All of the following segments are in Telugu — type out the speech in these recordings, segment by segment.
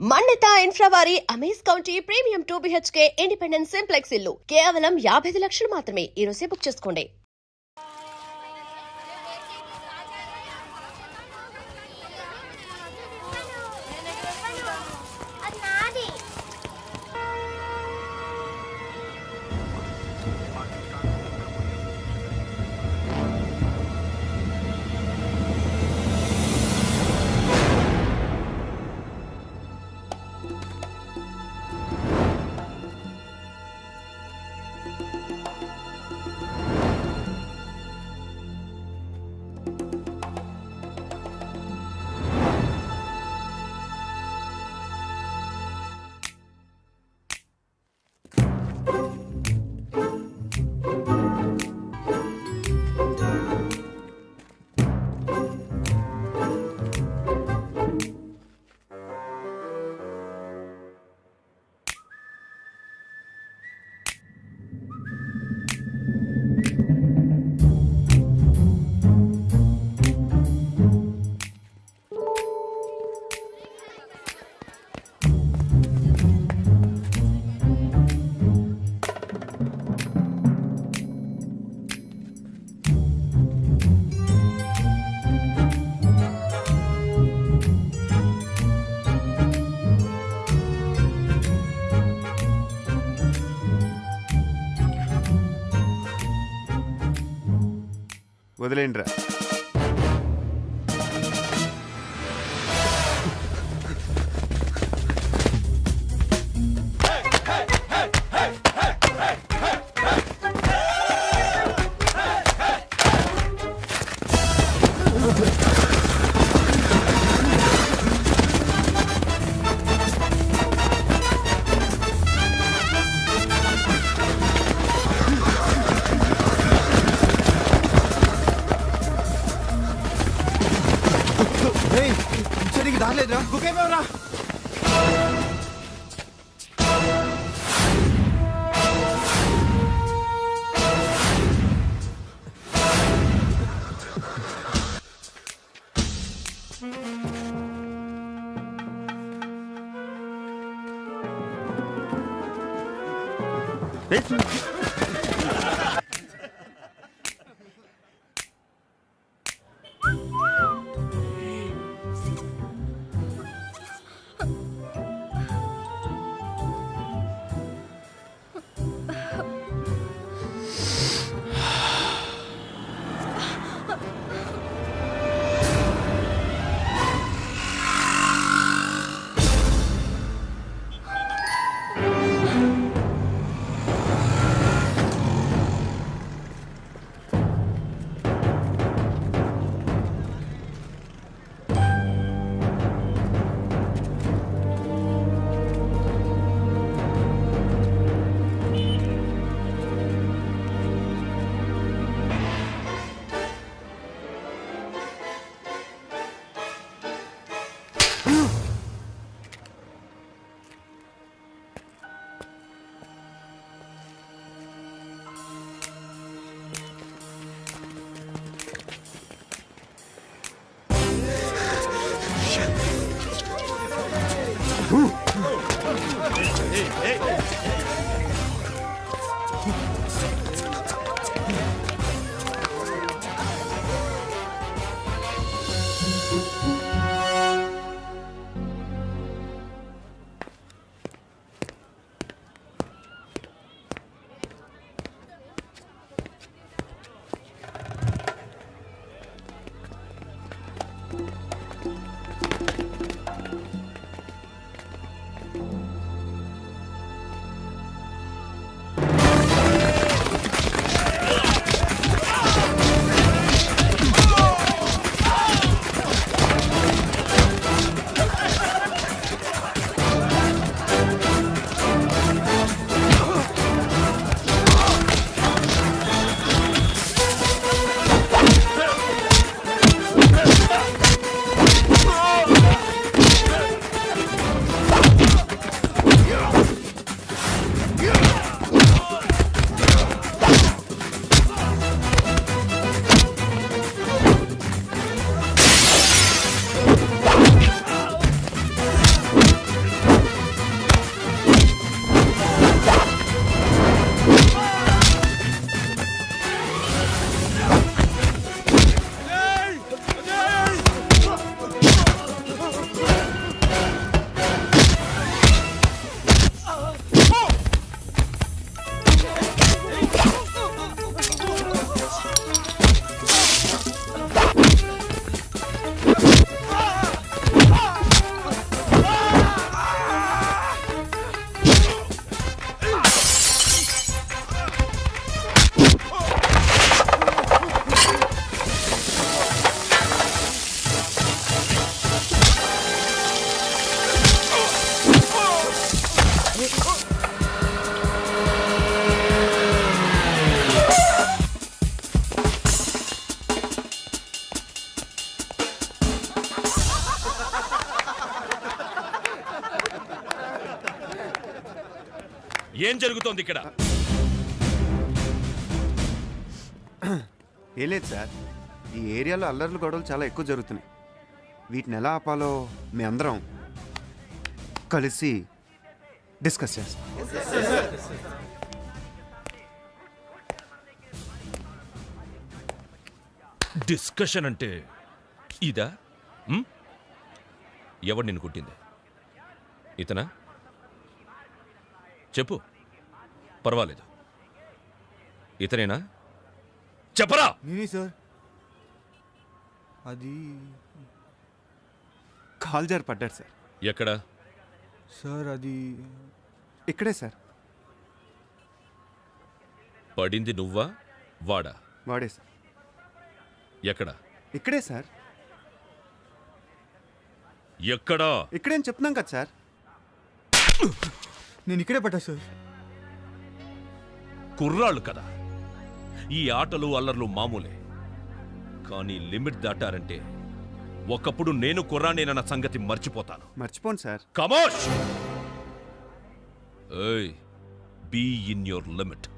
మన్నిత ఇన్ఫ్రా వారి amaze county premium 2 BHK independent simplex ఇల్లు కేవలం 55 లక్షలు మాత్రమే. ఈ రోజే బుక్ చేసుకోండి. వదిలేండ్రా. దాలేదురా గుకేమేవరా ఏం జరుగుతోంది ఇక్కడ? ఏం లేదు సార్, ఈ ఏరియాలో అల్లర్లు గొడవలు చాలా ఎక్కువ జరుగుతున్నాయి. వీటిని ఎలా ఆపాలో మీ అందరం కలిసి డిస్కస్ చేస్తాం. డిస్కషన్ అంటే ఇదా? ఎవడు నిన్ను కుట్టింది? ఇతనా? చెప్పు, పర్వాలేదు. ఇతనేనా? చెప్పరా. నేనే సార్. అది కాల్ జారి పడ్డాడు సార్. ఎక్కడ? సార్ అది ఇక్కడే సార్. పడింది నువ్వా వాడా? వాడే సార్. ఎక్కడ? ఇక్కడే సార్. ఎక్కడా? ఇక్కడేం చెప్తున్నాం కదా సార్. నేను ఇక్కడే పడ్డా సార్. కుర్రాళ్ళు కదా, ఈ ఆటలు అల్లర్లు మామూలే. కానీ లిమిట్ దాటారంటే ఒకప్పుడు నేను కుర్రానేనన్న సంగతి మర్చిపోతాను. మర్చిపోండి సార్. కమోష్! ఏయ్, బీ ఇన్ యువర్ లిమిట్.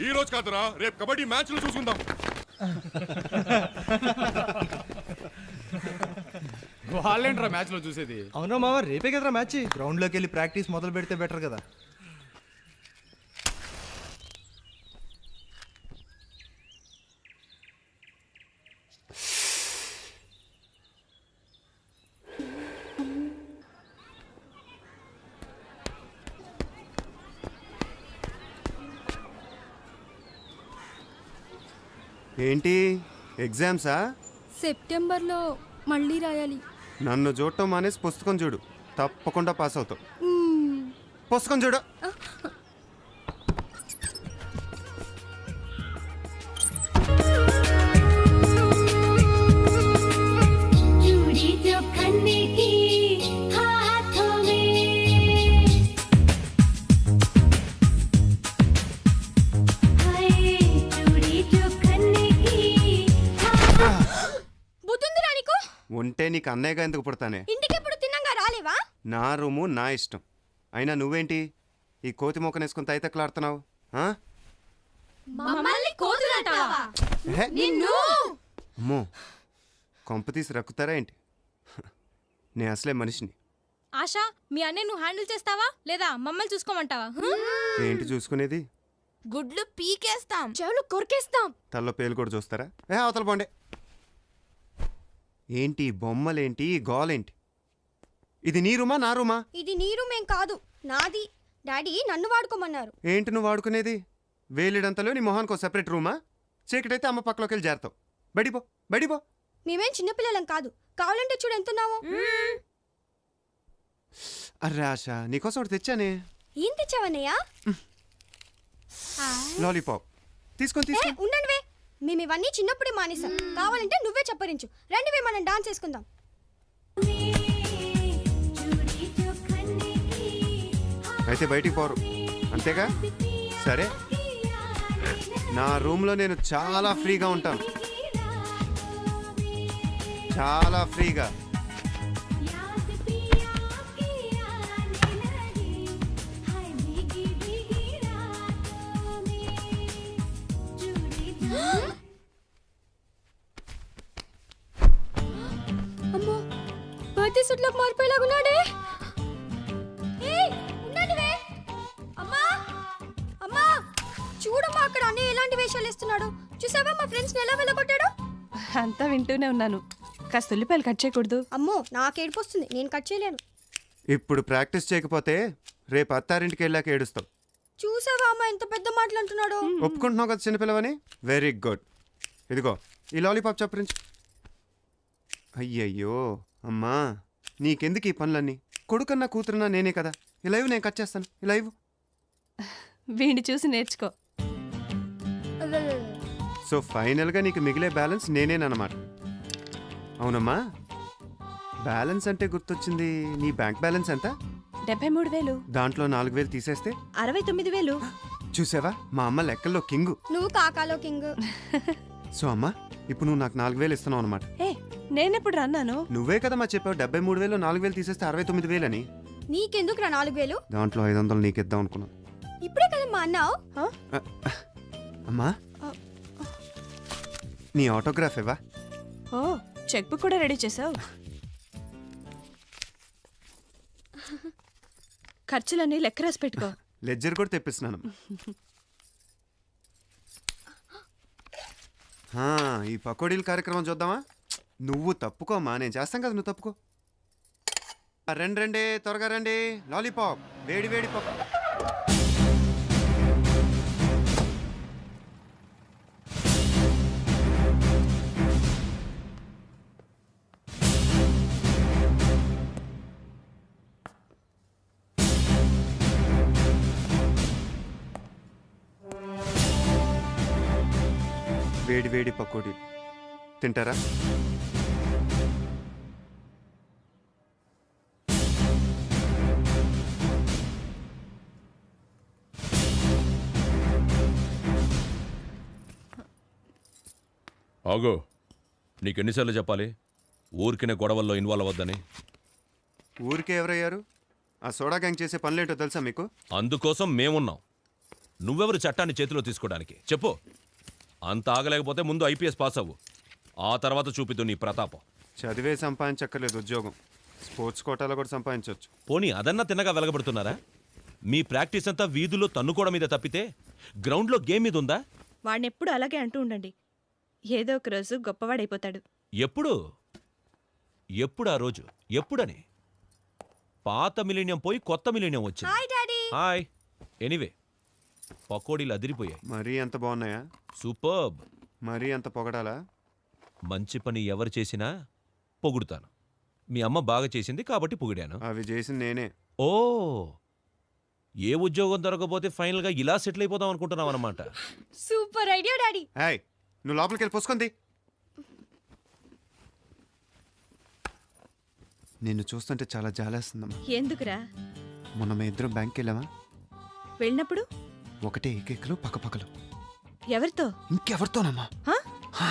ఈ రోజు కాదురా, రేపు కబడ్డీ మ్యాచ్ లో చూసుకుందాం. వాళ్ళేంట్రా మ్యాచ్ లో చూసేది? అవునా మామ, రేపే కదరా మ్యాచ్. గ్రౌండ్ లోకి వెళ్ళి ప్రాక్టీస్ మొదలు పెడితే బెటర్ కదా. ఏంటి ఎగ్జామ్సా? సెప్టెంబర్లో మళ్ళీ రాయాలి. నన్ను చూడటం మానేసి పుస్తకం చూడు, తప్పకుండా పాస్ అవుతావు. పుస్తకం చూడు. బుద్ధుంది రాని ఉంటే నీకు అన్నయ్యగా ఎందుకు పుడతానే? ఇంటికి ఎప్పుడు తిన్నాగా రాలేవా? నా రూము నా ఇష్టం. అయినా నువ్వేంటి ఈ కోతి మొక్కనేసుకుని తైతక్కలాడుతున్నావు? ఆ? మమ్మల్ని కోతులంటావా? ఎహె. నిన్ను అమ్మో, కొంప తీసి రక్కుతారా ఏంటి? నేను అసలే మనిషిని. ఆశా, మీ అన్నయ్య నువ్వు హ్యాండిల్ చేస్తావా లేదా మమ్మల్ని చూసుకోమంటావా? ఏంటి చూసుకునేది? గుడ్లు పీకేస్తాం, చెవులు కొరికేస్తాం. తల్లో పేలు కూడా చూస్తారా? అవతల పోండే. ఏంటి ఈ బొమ్మలేంటి, ఈ గోలేంటి? ఇది నీ రూమా నా రూమా? ఇది నీ రూమేం కాదు, నాది. డాడీ నన్ను వాడుకోమన్నారు. ఏంటి నువ్వు వాడుకునేది? వేలిడంతలో నీ మొహానికి ఒక సెపరేట్ రూమా? చీకటైతే అమ్మ పక్కలోకి వెళ్ళి చేరతావు. బడిపో బడిపో. మేమేం చిన్నపిల్లలం కాదు, కావాలంటే చూడు ఎంతున్నావు. అర్రే ఆశ, నీకోసం ఒకటి తెచ్చానే. ఏం తెచ్చావన్నయ్యా? లాలీపాప్. తీసుకొని తీసుకో. ఉండండివే, మేము ఇవన్నీ చిన్నప్పుడే మానేసాం. కావాలంటే నువ్వే చెప్పరించు. రండివే, మనం డాన్స్ చేసుకుందాం. అయితే బయటికి పోరు అంతేగా? సరే, నా రూమ్లో నేను చాలా ఫ్రీగా ఉంటాను, చాలా ఫ్రీగా. అమ్మో, బర్త్డే సూట్లోకి మారిపోయేలాగున్నాడే. ఉండండివే. అమ్మా అమ్మా, చూడమ్మా అక్కడ అన్నయ్య ఎలాంటి వేషాలు వేస్తున్నాడు. చూసావా మా ఫ్రెండ్స్ ఎలా వెళ్ళగొట్టాడు? అంతా వింటూనే ఉన్నాను. కాస్త ఉల్లిపాయలు కట్ చేయకూడదు? అమ్మో, నాకు ఏడుపు వస్తుంది, నేను కట్ చేయలేను. ఇప్పుడు ప్రాక్టీస్ చేయకపోతే రేపు అత్తారింటికి వెళ్ళాక ఏడుస్తావు. చూసావా అమ్మా ఎంత పెద్ద మాటలు అంటున్నాడు. ఒప్పుకుంటున్నావు కదా చిన్నపిల్లవని? Very good. ఇదిగో ఈ లాలీపాప్ చప్పరించి. అయ్యయ్యో అమ్మా, నీకెందుకు ఈ పనులన్నీ? కొడుకన్నా కూతురున్నా నేనే కదా. ఈ లైవ్ నేను కట్ చేస్తాను. ఈ లైవ్ వీడిని చూసి నేర్చుకో. సో ఫైనల్గా నీకు మిగిలే బ్యాలెన్స్ నేనేనమాట. అవునమ్మా, బ్యాలెన్స్ అంటే గుర్తొచ్చింది. నీ బ్యాంక్ బ్యాలెన్స్ ఎంత? 73,000. దాంట్లో 4,000 తీసేస్తే 69,000. చూసావా, మా అమ్మ లెక్కల్లో కింగు. నువ్వు కాకాలో కింగ్. సో అమ్మా, ఇప్పుడు నువ్వు నాకు 4,000 ఇస్తున్నావు అనమాట. ఏ, నేనెప్పుడు రన్నాను? నువ్వే కదా మా చెప్పావు 73,000 4,000 తీసేస్తే 69,000 అని. నీకెందుకు రా 4,000? దాంట్లో 500 నీకు ఇద్దాం అనుకున్నాను. ఇప్పుడే కదా మా అన్నావు. అమ్మా, నీ ఆటోగ్రాఫ్ ఇవ్వా? ఓ, చెక్ బుక్ కూడా రెడీ చేసావు. ఖర్చులన్నీ లెక్క రాసి పెట్టుకో. లెడ్జర్ కూడా తెప్పిస్తున్నాను. ఈ పకోడీల కార్యక్రమం చూద్దామా? నువ్వు తప్పుకోమ్మా, నేను చేస్తాం కదా, నువ్వు తప్పుకో. రండి రండి, త్వరగా రండి. లాలీపాప్, వేడి వేడి పప్పు. వేడి వేడి పకోడీ తింటారా? ఆగో, నీకెన్నిసార్లు చెప్పాలి ఊరికినే గొడవల్లో ఇన్వాల్వ్ అవ్వద్దని? ఊరికే ఎవరయ్యారు? ఆ సోడా గ్యాంగ్ చేసే పనులేంటో తెలుసా మీకు? అందుకోసం మేమున్నాం. నువ్వెవరు చట్టాన్ని చేతిలో తీసుకోవడానికి? చెప్పు. అంత ఆగలేకపోతే ముందు ఐపీఎస్ పాస్ అవ్వు, ఆ తర్వాత చూపిద్దు నీ ప్రతాపం. చదివే సంపాదించక్కర్లేదు ఉద్యోగం, స్పోర్ట్స్ కోటాలో కూడా సంపాదించవచ్చు. పోనీ అదన్నా తిన్నగా వెలగబడుతున్నారా? మీ ప్రాక్టీస్ అంతా వీధుల్లో తన్నుకోవడం మీద తప్పితే గ్రౌండ్లో గేమ్ మీద ఉందా? వాడినెప్పుడు అలాగే అంటూ ఉండండి, ఏదో ఒక రోజు గొప్పవాడైపోతాడు. ఎప్పుడు ఎప్పుడు ఆ రోజు ఎప్పుడని? పాత మిలీనియం పోయి కొత్త మిలీనియం వచ్చింది. Hi daddy. హాయ్. ఎనీవే, పకోడీలు అదిరిపోయాయి. మరీ అంత బాగున్నాయా? సూపర్బ్. మరీ అంత పొగడాలా? మంచి పని ఎవరు చేసినా పొగుడుతాను. మీ అమ్మ బాగా చేసింది కాబట్టి పొగిడాను. అవి చేసింది నేనే. ఓ, ఏ ఉద్యోగం దొరకపోతే ఫైనల్గా ఇలా సెటిల్ అయిపోదాం అనుకుంటున్నావు అనమాట. Super idea daddy. హాయ్, నువ్వు లోపలికి వెళ్ళి పోసుకుంది. నిన్ను చూస్తుంటే చాలా జాలేస్తుందమ్మా. ఎందుకురా? మొన్న మేము ఇద్దరం బ్యాంక్కి వెళ్ళామా? వెళ్ళినప్పుడు ఒకటే ఏకేకలు పక్కపక్కలు. ఎవరితో? ఇంకెవరితోనమ్మా? హా? హా.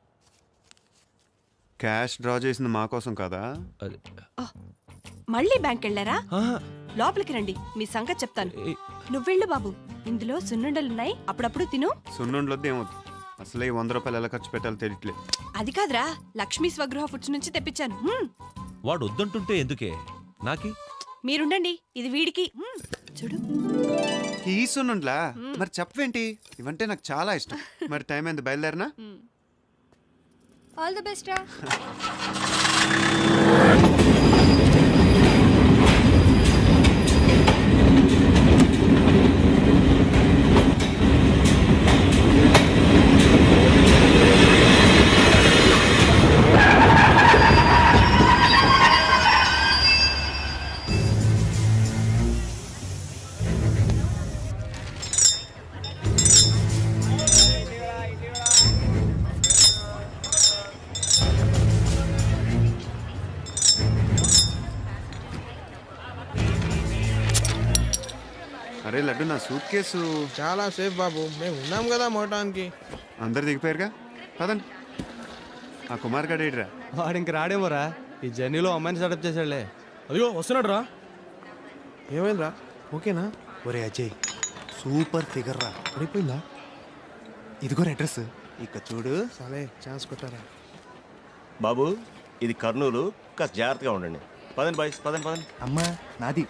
క్యాష్ డ్రా చేసింది మా కోసం కదా. అది మళ్ళీ బ్యాంక్ వెళ్ళారా? ఆహా, లోపలికి రండి, మీ సంగతి చెప్తాను. నువ్వెళ్ళు బాబు, ఇందులో సున్నుండలున్నాయి, అప్పుడప్పుడు తిను. సున్నుండలొద్దు ఏమొద్దు. అసలే ఈ 100 రూపాయలు ఎలా ఖర్చు పెట్టాలో తెలియట్లేదు. అది కాదురా, లక్ష్మీ స్వగృహ ఫుడ్స్ నుంచి తెప్పించాను. వాడు వద్దంటుంటే ఎందుకే నాకి? మీరుండండి, ఇది వీడికి. చూడు. ఈ సున్నుండ్లా? మరి చెప్పవేంటి? ఇవంటే నాకు చాలా ఇష్టం. మరి టైం ఎంత బయలుదేరినా? ఆల్ ది బెస్ట్ రా. అరే లడ్డు, నా సూట్ కేసు. చాలా సేఫ్ బాబు, మేము ఉన్నాం కదా మోటానికి. అందరు దిగిపోయారుగా, పదండి. ఆ కుమార్ గడ ఏడ్రా? వాడు ఇంక రాడేమోరా, ఈ జర్నీలో అమ్మాయిని సెటప్ చేశాడులే. అదిగో వస్తున్నాడు రా. ఏమైందిరా, ఓకేనా? ఒరే అజయ్, సూపర్ ఫిగర్ రా. పడిపోయిందా? ఇదిగో అడ్రస్. ఇక చూడు. సరే, ఛాన్స్ కొట్టారా? బాబు, ఇది కర్నూలు, కాస్త జాగ్రత్తగా ఉండండి. పదండి బాయ్స్, పదండి పదండి. అమ్మా నాది.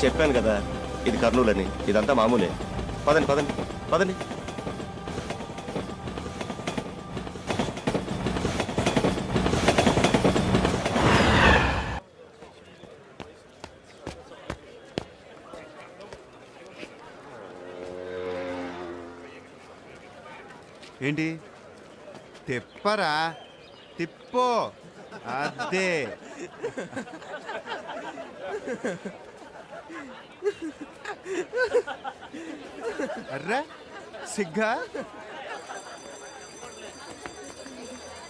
చెప్పాను కదా, ఇది కర్నూలు అని. ఇదంతా మామూలే. పదండి పదండి పదండి. ఏంటి తిప్పరా? తిప్పో. అదే అర్రా సిగ్గా.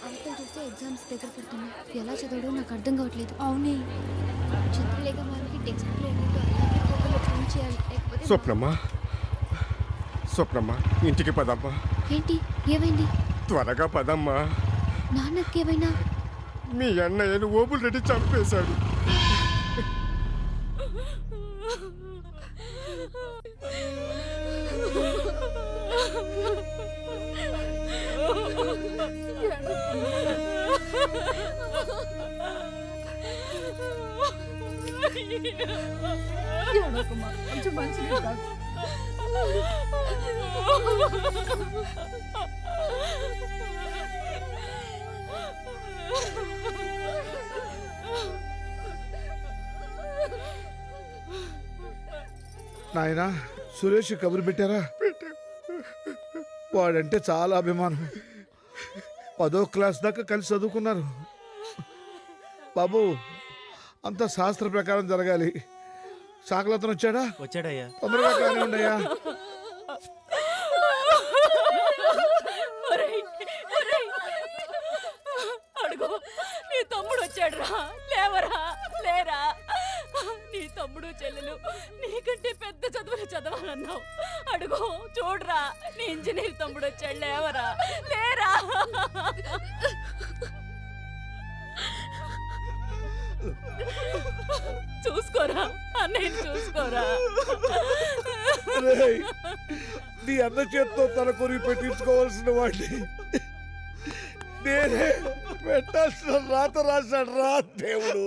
అంకుల్ చూస్తే ఎగ్జామ్స్ దగ్గర పడుతున్నాయి, ఎలా చదవడో నాకు అర్థం కావట్లేదు. అవునే, చదువులేక మనకి టెక్స్ట్ బుక్లో ఏమిటో అలాగే పేపర్లో ప్రింట్ చేయాలి, లేకపోతే స్వప్నమ్మా, స్వప్నమ్మా, ఇంటికి పదమ్మా. ఏంటి ఏమైంది? త్వరగా పదమ్మా, నాన్నకి ఏమైనా? మీ అన్నయ్యను ఓపులు రెడ్డి చంపేశాడు. నాయనా సురేష్ కబురు పెట్టారా? వాడంటే చాలా అభిమానం. 10వ క్లాస్ దాకా కలిసి చదువుకున్నారు. బాబు అంత శాస్త్ర ప్రకారం జరగాలి. సాకలతను వచ్చాడా? వచ్చాడయ్యా. తొందరగా కానీ ఉండయ్యా. అడుగు, నీ తమ్ముడు వచ్చాడు రా. లేవరా, లేరా. నీ తమ్ముడు చెల్లెలు నీకంటే పెద్ద చదువులు చదవాలన్నావు. అడుగు చూడరా, నీ ఇంజనీర్ తమ్ముడు వచ్చాడు. లేవరా, లేరా. చూసుకోరా, అన్నయ్యని చూసుకోరా. రేయ్, నీ అన్న చేత్తో తల కొరి పెట్టించుకోవాల్సిన వాడిని నేనే పెట్టాల్సిన రాత రాశాడు రా దేవుడు.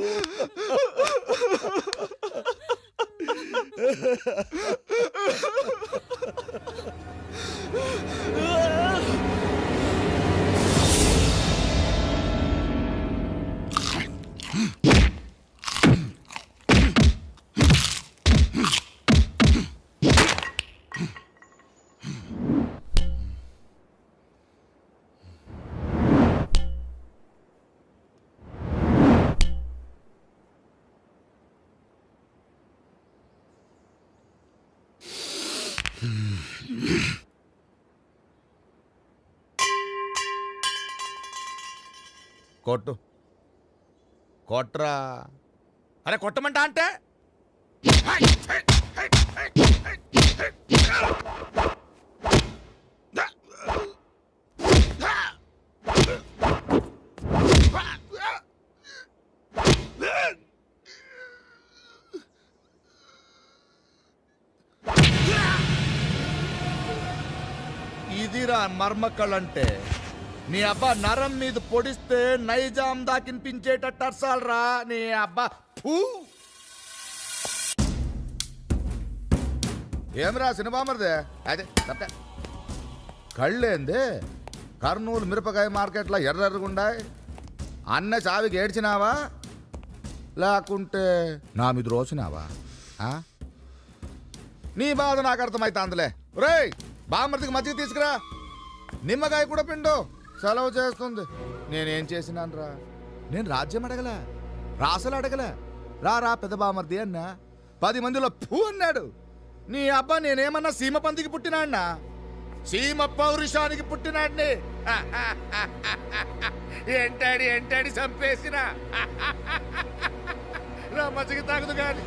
కొట్టు, కొట్రా. అరే కొట్టమంటా అంటే ఇదిరా మర్మక్కళ్ళంటే. నీ అబ్బా నరం మీద పొడిస్తే నైజాం దాకినిపించేటట్టు అర్సాలరా నీ అబ్బా. ఫూ. ఏమరా సినిమామరిదే అదే తప్ప కళ్ళేంది? కర్నూలు మిరపకాయ మార్కెట్లో ఎర్రెర్రగుండాయి. అన్న చావికి ఏడ్చినావా లేకుంటే నా మీద రోసినావా? నీ బాధ నాకు అర్థమైతాందిలే. రేయ్, బామర్తికి మజ్జిగ తీసుకురా, నిమ్మకాయ కూడా పిండు. సెలవు చేస్తుంది. నేనేం చేసినాను రా? నేను రాజ్యం అడగల, రాసలు అడగల. రా పెద్ద బామర్ది అన్నా. 10 మందిలో ఫూ అన్నాడు. నీ అబ్బా నేనేమన్నా సీమ పందికి పుట్టినాడినా? సీమ పౌరుషానికి పుట్టినాడిని. ఎంటాడి చంపేసిన. రా మజ్జిగ తాగదు కానీ.